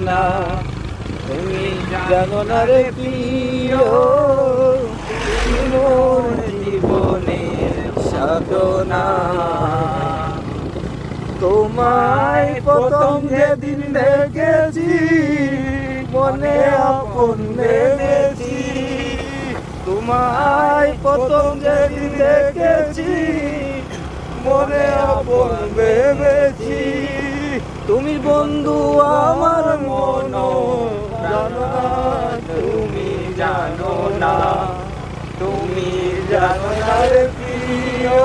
না, তুমি জানো না রে প্রিয়, তুমি মোর জীবনের সাধনা। তোমায় প্রথম যেদিন দেখেছি মনে আপন ভেবেছি, তোমায় প্রথম যেদিন দেখেছি মনে আপন ভেবেছি। তুমি বন্ধু আমার মন, জানো না তুমি জানো না, তুমি জানো না রে প্রিয়,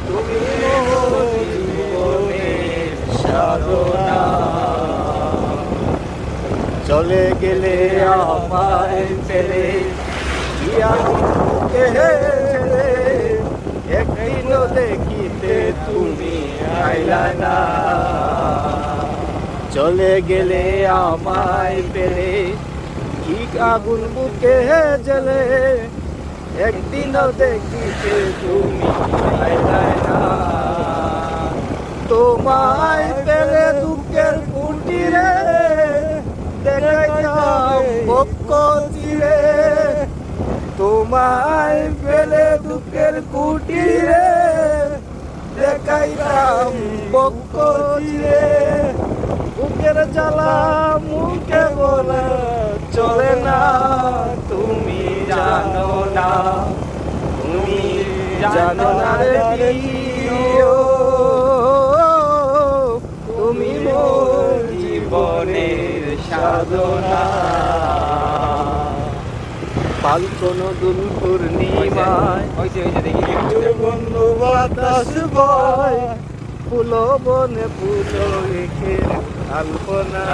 তুমি মোর জীবনের সাধনা। চলে গেলে আমায় ফেলে একদিন দেখিতে তুমি আইলা না। চলে গেলে আমায় ফেলে কি আগুন বুকে জ্বলে, একদিন দেখিতে তুমি আইলা না। তোমায় পেলে দুঃখের কুটিরে দেখাইতাম বক্ষ চিরে, তোমায় পেলে দুঃখের কুটিরে দেখাইতাম বক্ষ চিরে। বুকের জ্বালা মুখে বলে চলে না, তুমি জানো না, তুমি জানো না রে প্রিয়, তুমি মোর জীবনের সাধনা। ফাল্গুন দুল পূর্ণিমায় বন্ধু বাতাস বয়, ফুল বনে ফুল রেখে আলপনা।